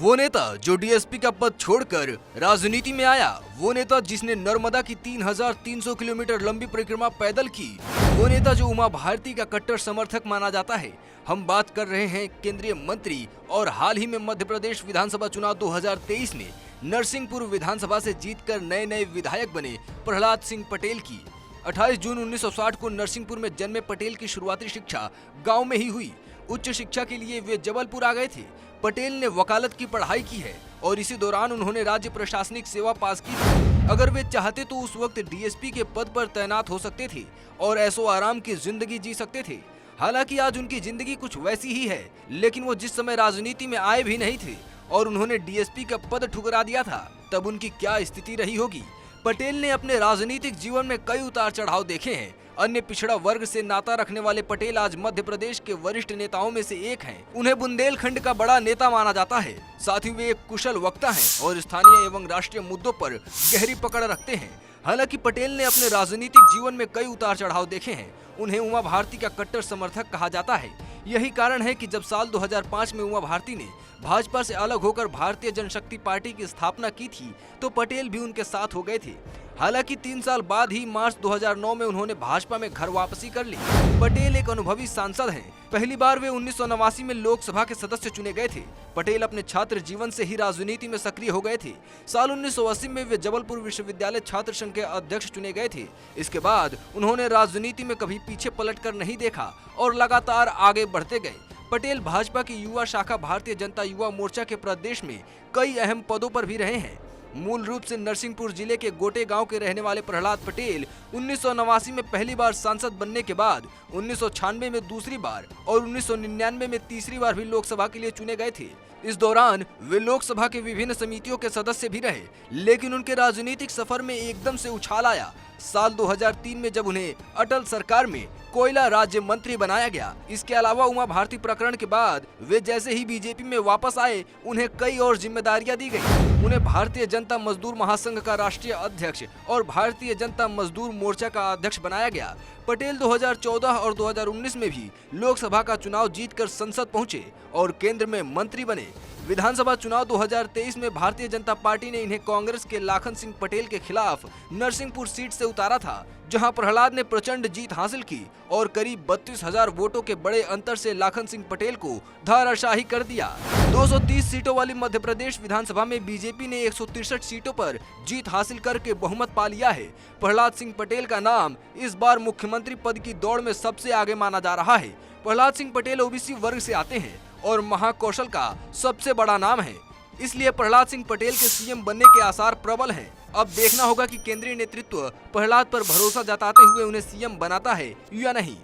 वो नेता जो डीएसपी का पद छोड़कर राजनीति में आया, वो नेता जिसने नर्मदा की 3,300 किलोमीटर लंबी परिक्रमा पैदल की, वो नेता जो उमा भारती का कट्टर समर्थक माना जाता है। हम बात कर रहे हैं केंद्रीय मंत्री और हाल ही में मध्य प्रदेश विधानसभा चुनाव 2023 में नरसिंहपुर विधानसभा से जीतकर नए विधायक बने प्रहलाद सिंह पटेल की। 28 जून 1960 को नरसिंहपुर में जन्मे पटेल की शुरुआती शिक्षा गांव में ही हुई। उच्च शिक्षा के लिए वे जबलपुर आ गए थे। पटेल ने वकालत की पढ़ाई की है और इसी दौरान उन्होंने राज्य प्रशासनिक सेवा पास की थी। अगर वे चाहते तो उस वक्त डीएसपी के पद पर तैनात हो सकते थे और ऐशो आराम की जिंदगी जी सकते थे। हालांकि आज उनकी जिंदगी कुछ वैसी ही है, लेकिन वो जिस समय राजनीति में आए भी नहीं थे और उन्होंने डीएसपी का पद ठुकरा दिया था, तब उनकी क्या स्थिति रही होगी। पटेल ने अपने राजनीतिक जीवन में कई उतार चढ़ाव देखे हैं। अन्य पिछड़ा वर्ग से नाता रखने वाले पटेल आज मध्य प्रदेश के वरिष्ठ नेताओं में से एक हैं। उन्हें बुंदेलखंड का बड़ा नेता माना जाता है। साथ ही वे एक कुशल वक्ता हैं और स्थानीय एवं राष्ट्रीय मुद्दों पर गहरी पकड़ रखते हैं। हालांकि पटेल ने अपने राजनीतिक जीवन में कई उतार चढ़ाव देखे हैं। उन्हें उमा भारती का कट्टर समर्थक कहा जाता है। यही कारण है कि जब साल 2005 में उमा भारती ने भाजपा से अलग होकर भारतीय जनशक्ति पार्टी की स्थापना की थी, तो पटेल भी उनके साथ हो गए थे। हालांकि 3 साल बाद ही मार्च 2009 में उन्होंने भाजपा में घर वापसी कर ली। पटेल एक अनुभवी सांसद हैं। पहली बार वे 1989 में लोकसभा के सदस्य चुने गए थे। पटेल अपने छात्र जीवन से ही राजनीति में सक्रिय हो गए थे। साल 1980 में वे जबलपुर विश्वविद्यालय छात्र संघ के अध्यक्ष चुने गए थे। इसके बाद उन्होंने राजनीति में कभी पीछे पलटकर नहीं देखा और लगातार आगे बढ़ते गए। पटेल भाजपा की युवा शाखा भारतीय जनता युवा मोर्चा के प्रदेश में कई अहम पदों पर भी रहे हैं। मूल रूप से नरसिंहपुर जिले के गोटे गांव के रहने वाले प्रहलाद पटेल 1989 में पहली बार सांसद बनने के बाद 1996 में दूसरी बार और 1999 में तीसरी बार भी लोकसभा के लिए चुने गए थे। इस दौरान वे लोकसभा के विभिन्न समितियों के सदस्य भी रहे, लेकिन उनके राजनीतिक सफर में एकदम से उछाल आया साल 2003 में, जब उन्हें अटल सरकार में कोयला राज्य मंत्री बनाया गया। इसके अलावा उमा भारती प्रकरण के बाद वे जैसे ही बीजेपी में वापस आए, उन्हें कई और जिम्मेदारियां दी गई। उन्हें भारतीय जनता मजदूर महासंघ का राष्ट्रीय अध्यक्ष और भारतीय जनता मजदूर मोर्चा का अध्यक्ष बनाया गया। पटेल 2014 और 2019 में भी लोकसभा का चुनाव जीतकर संसद पहुंचे और केंद्र में मंत्री बने। विधानसभा चुनाव 2023 में भारतीय जनता पार्टी ने इन्हें कांग्रेस के लाखन सिंह पटेल के खिलाफ नरसिंहपुर सीट से उतारा था, जहां प्रहलाद ने प्रचंड जीत हासिल की और करीब 32,000 वोटों के बड़े अंतर से लाखन सिंह पटेल को धराशायी कर दिया। 230 सीटों वाली मध्य प्रदेश विधानसभा में बीजेपी ने 163 सीटों पर जीत हासिल करके बहुमत पा लिया है। प्रहलाद सिंह पटेल का नाम इस बार मुख्यमंत्री पद की दौड़ में सबसे आगे माना जा रहा है। प्रहलाद सिंह पटेल ओबीसी वर्ग से आते हैं और महाकौशल का सबसे बड़ा नाम है, इसलिए प्रहलाद सिंह पटेल के सीएम बनने के आसार प्रबल हैं। अब देखना होगा कि केंद्रीय नेतृत्व प्रहलाद पर भरोसा जताते हुए उन्हें सीएम बनाता है या नहीं।